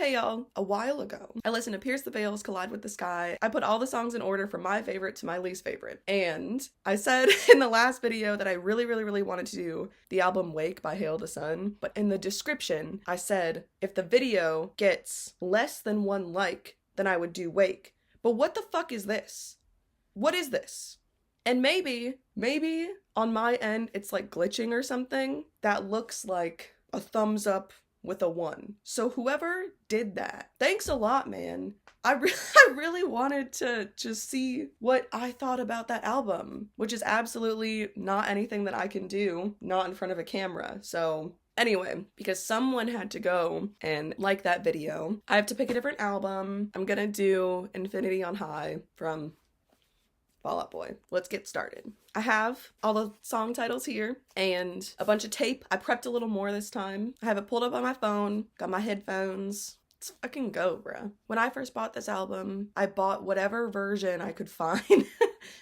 Hey y'all, a while ago, I listened to Pierce the Veil's Collide with the Sky. I put all the songs in order from my favorite to my least favorite. And I said in the last video that I really wanted to do the album Wake by Hail the Sun. But in the description, I said if the video gets less than 1 like, then I would do Wake. But what the fuck is this? What is this? And maybe on my end, it's like glitching or something. That looks like a thumbs up with a 1. So whoever did that, thanks a lot, man. I really wanted to just see what I thought about that album, which is absolutely not anything that I can do, not in front of a camera. So anyway, because someone had to go and like that video, I have to pick a different album. I'm gonna do Infinity on High from Fall Out Boy. Let's get started. I have all the song titles here and a bunch of tape. I prepped a little more this time. I have it pulled up on my phone, got my headphones. Let's fucking go, bruh. When I first bought this album, I bought whatever version I could find,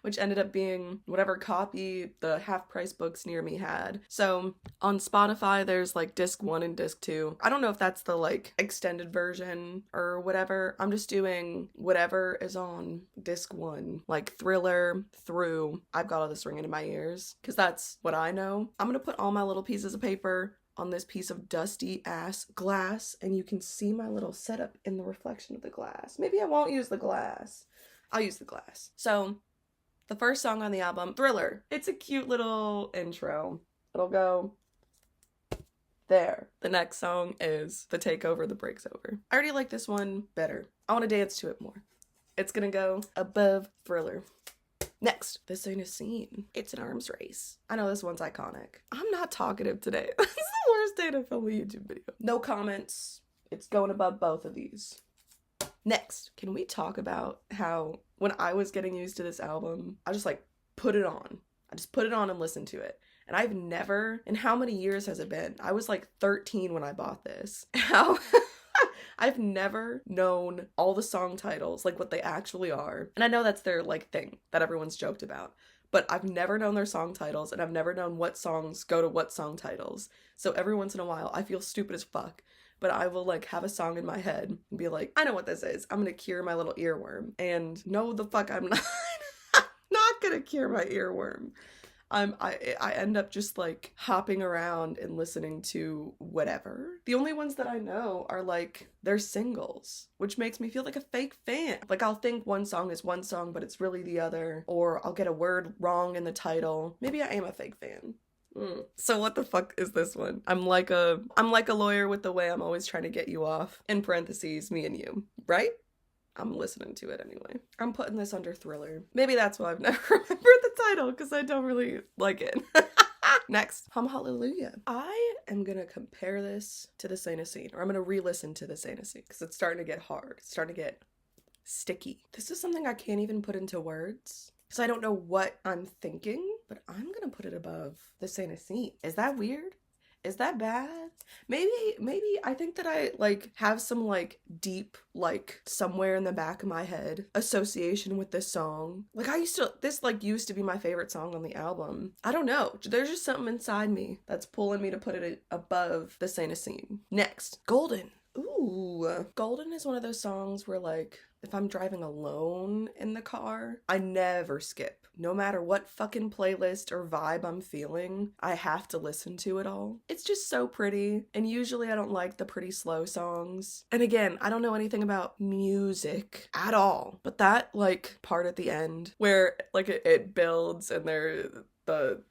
which ended up being whatever copy the half-price books near me had. So on Spotify, there's like disc 1 and disc 2. I don't know if that's the like extended version or whatever. I'm just doing whatever is on disc 1, like Thriller through I've Got All This Ringing in My Ears, because that's what I know. I'm gonna put all my little pieces of paper on this piece of dusty ass glass, and you can see my little setup in the reflection of the glass. Maybe I won't use the glass. I'll use the glass. So the first song on the album, Thriller. It's a cute little intro. It'll go there. The next song is The Takeover, The Breaks Over. I already like this one better. I want to dance to it more. It's gonna go above Thriller. Next, This Ain't a Scene. It's an arms race. I know this one's iconic. I'm not talkative today. This is the worst day to film a YouTube video. No comments. It's going above both of these. Next, can we talk about how when I was getting used to this album, I just like put it on. I just put it on and listened to it. And I've never, in how many years has it been? I was like 13 when I bought this. How? I've never known all the song titles, like what they actually are. And I know that's their like thing that everyone's joked about, but I've never known their song titles, and I've never known what songs go to what song titles. So every once in a while, I feel stupid as fuck, but I will like have a song in my head and be like, I know what this is. I'm gonna cure my little earworm. And no, the fuck I'm not. I'm not gonna cure my earworm. I end up just like hopping around and listening to whatever. The only ones that I know are like their singles, which makes me feel like a fake fan. Like I'll think one song is one song, but it's really the other, or I'll get a word wrong in the title. Maybe I am a fake fan. So what the fuck is this one? I'm like a lawyer with the way I'm always trying to get you off. In parentheses, me and you, right? I'm listening to it anyway. I'm putting this under Thriller. Maybe that's why I've never remembered the title, because I don't really like it. Next, Hum Hallelujah. I am gonna compare this to This Ain't a Scene, or I'm gonna re-listen to This Ain't a Scene, because it's starting to get hard. It's starting to get sticky. This is something I can't even put into words, because I don't know what I'm thinking, but I'm gonna put it above This Ain't a Scene. Is that weird? Is that bad? Maybe I think that I like have some like deep, like somewhere in the back of my head association with this song. Like this used to be my favorite song on the album. I don't know. There's just something inside me that's pulling me to put it above This Ain't a Scene. Next, Golden. Ooh, Golden is one of those songs where like if I'm driving alone in the car, I never skip. No matter what fucking playlist or vibe I'm feeling, I have to listen to it all. It's just so pretty, and usually I don't like the pretty slow songs. And again, I don't know anything about music at all, but that like part at the end where like it builds and the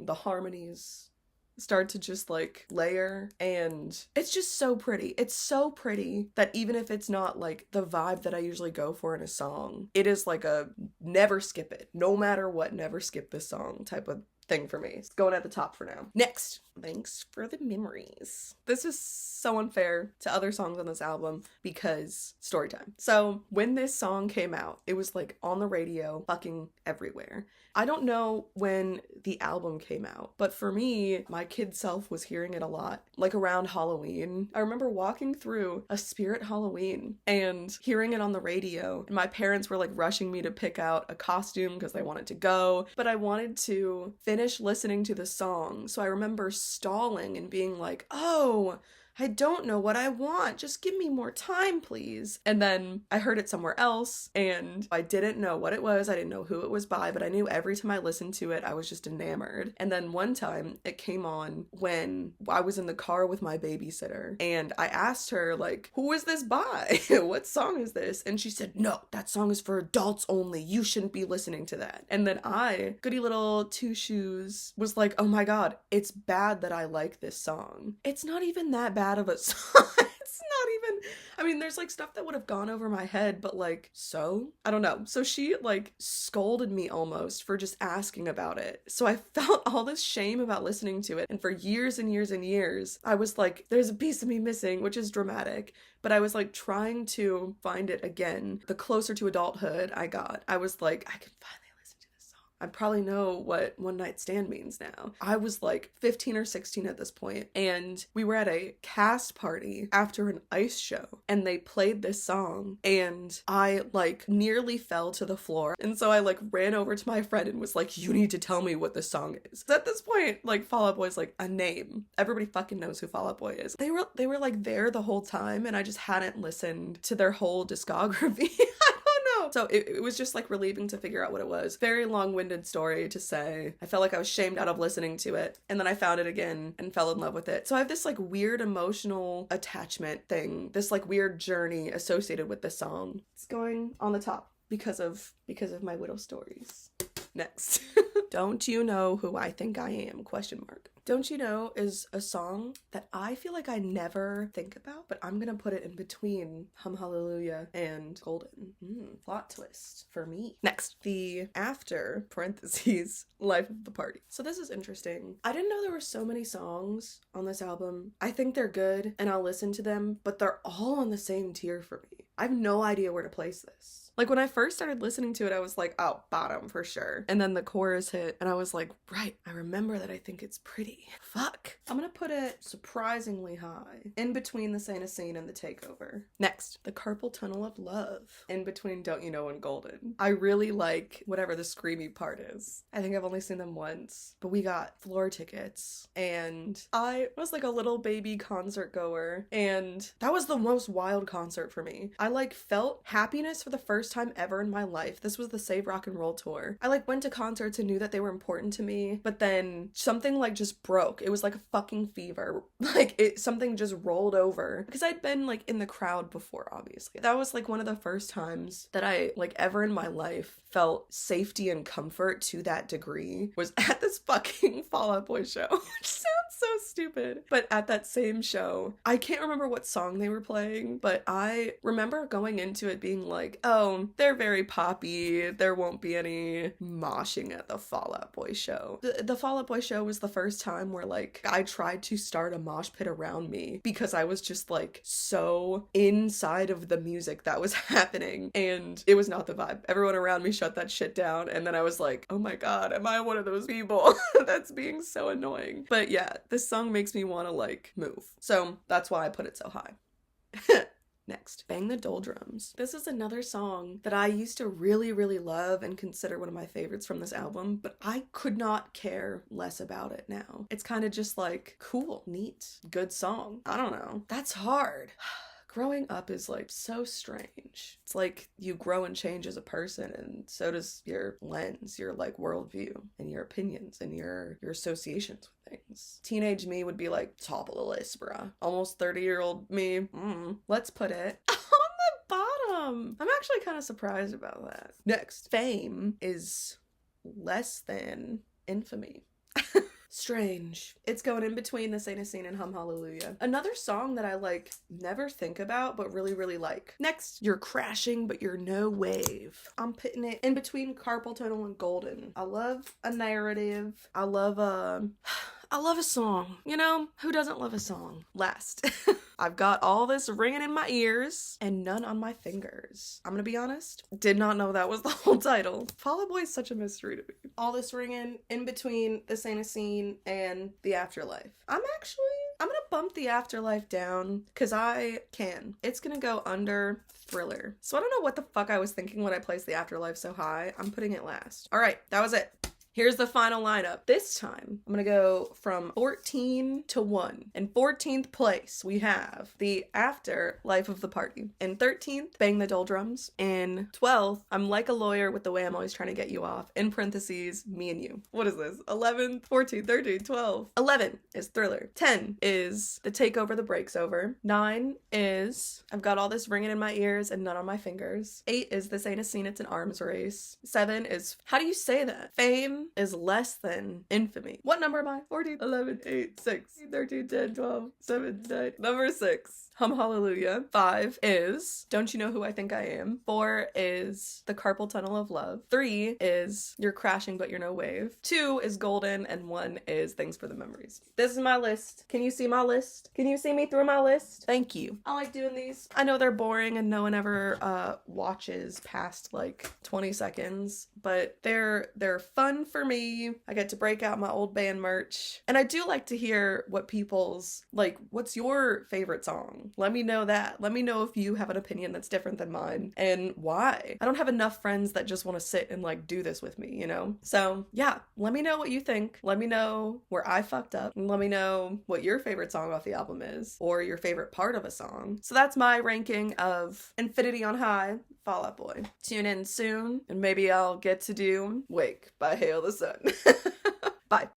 harmonies start to just like layer, and it's just so pretty. It's so pretty that even if it's not like the vibe that I usually go for in a song, it is like a never skip it, no matter what, never skip this song type of thing for me. It's going at the top for now. Next, Thanks for the Memories. This is so unfair to other songs on this album because story time. So when this song came out, it was like on the radio fucking everywhere. I don't know when the album came out, but for me, my kid self was hearing it a lot, like around Halloween. I remember walking through a Spirit Halloween and hearing it on the radio, and my parents were like rushing me to pick out a costume because they wanted to go, but I wanted to finish listening to the song. So I remember stalling and being like, oh, I don't know what I want. Just give me more time, please. And then I heard it somewhere else and I didn't know what it was. I didn't know who it was by, but I knew every time I listened to it, I was just enamored. And then one time it came on when I was in the car with my babysitter and I asked her, like, who is this by? What song is this? And she said, no, that song is for adults only. You shouldn't be listening to that. And then I, goody little Two Shoes, was like, oh my God, it's bad that I like this song. It's not even that bad of a song. It's not even, I mean, there's like stuff that would have gone over my head, but like, so? I don't know. So she like scolded me almost for just asking about it. So I felt all this shame about listening to it. And for years and years and years, I was like, there's a piece of me missing, which is dramatic. But I was like trying to find it again. The closer to adulthood I got, I was like, I can finally I probably know what one night stand means now. I was like 15 or 16 at this point, and we were at a cast party after an ice show, and they played this song, and I like nearly fell to the floor. And so I like ran over to my friend and was like, you need to tell me what this song is. At this point, like Fall Out Boy is like a name. Everybody fucking knows who Fall Out Boy is. They were like there the whole time, and I just hadn't listened to their whole discography. So it was just like relieving to figure out what it was. Very long-winded story to say. I felt like I was shamed out of listening to it. And then I found it again and fell in love with it. So I have this like weird emotional attachment thing, this like weird journey associated with this song. It's going on the top because of my widow stories. Next. Don't You Know Who I Think I Am? ? Don't You Know is a song that I feel like I never think about, but I'm gonna put it in between Hum Hallelujah and Golden. Plot twist for me. Next, the after, parentheses, Life of the Party. So this is interesting. I didn't know there were so many songs on this album. I think they're good and I'll listen to them, but they're all on the same tier for me. I have no idea where to place this. Like when I first started listening to it, I was like, oh, bottom for sure. And then the chorus hit and I was like, right, I remember that I think it's pretty. Fuck. I'm gonna put it surprisingly high, in between the Saint Scene and the Takeover. Next, the Carpal Tunnel of Love, in between Don't You Know and Golden. I really like whatever the screamy part is. I think I've only seen them once, but we got floor tickets and I was like a little baby concert goer and that was the most wild concert for me. I like felt happiness for the first time ever in my life. This was the Save Rock and Roll tour. I like went to concerts and knew that they were important to me, but then something like just broke. It was like a fucking fever. Like something just rolled over because I'd been like in the crowd before, obviously. That was like one of the first times that I like ever in my life felt safety and comfort to that degree was at this fucking Fall Out Boy show, which sounds so stupid. But at that same show, I can't remember what song they were playing, but I remember going into it being like, oh, they're very poppy. There won't be any moshing at the Fall Out Boy show. The Fall Out Boy show was the first time where like I tried to start a mosh pit around me because I was just like so inside of the music that was happening and it was not the vibe. Everyone around me shut that shit down and then I was like, oh my God, am I one of those people that's being so annoying? But yeah, this song makes me want to like move. So that's why I put it so high. Next, Bang the Doldrums. This is another song that I used to really, really love and consider one of my favorites from this album, but I could not care less about it now. It's kind of just like, cool, neat, good song. I don't know. That's hard. Growing up is like so strange. It's like you grow and change as a person and so does your lens, your like worldview and your opinions and your associations with things. Teenage me would be like, top of the list, bruh. Almost 30-year-old me, let's put it on the bottom. I'm actually kind of surprised about that. Next, Fame is less than Infamy. Strange. It's going in between the Saint Scene and Hum Hallelujah. Another song that I like never think about but really, really like. Next, You're Crashing But You're No Wave. I'm putting it in between Carpal Tunnel and Golden. I love a narrative. I love a song. You know, who doesn't love a song? Last. I've got all this ringing in my ears and none on my fingers. I'm gonna be honest, did not know that was the whole title. Fall Out Boy is such a mystery to me. All this ringing in between the Saint Scene and the Afterlife. I'm gonna bump the Afterlife down because I can. It's gonna go under Thriller. So I don't know what the fuck I was thinking when I placed the Afterlife so high. I'm putting it last. All right, that was it. Here's the final lineup. This time, I'm gonna go from 14 to 1. In 14th place, we have the After Life of the Party. In 13th, Bang the Doldrums. In 12th, I'm Like a Lawyer with the Way I'm Always Trying to Get You Off. In parentheses, Me and You. What is this? 11, 14, 13, 12. 11 is Thriller. 10 is The Take Over the Breaks Over. 9 is I've Got All This Ringing in My Ears and None on My Fingers. 8 is This Ain't a Scene, It's an Arms Race. 7 is, how do you say that? Fame is less than Infamy. What number am I? 14, 11, 8, 6, 13, 10, 12, 7, 9. Number 6. Hum Hallelujah. 5 is Don't You Know Who I Think I Am. 4 is The Carpal Tunnel of Love. 3 is You're Crashing But You're No Wave. 2 is Golden, and 1 is Thanks for the Memories. This is my list. Can you see my list? Can you see me through my list? Thank you. I like doing these. I know they're boring and no one ever watches past like 20 seconds, but they're fun for me. I get to break out my old band merch. And I do like to hear what people's, like, what's your favorite song? Let me know that. Let me know if you have an opinion that's different than mine and why. I don't have enough friends that just want to sit and like do this with me, you know? So yeah, let me know what you think. Let me know where I fucked up. And let me know what your favorite song off the album is or your favorite part of a song. So that's my ranking of Infinity on High, Fall Out Boy. Tune in soon and maybe I'll get to do Wake by Hail the Sun. Bye.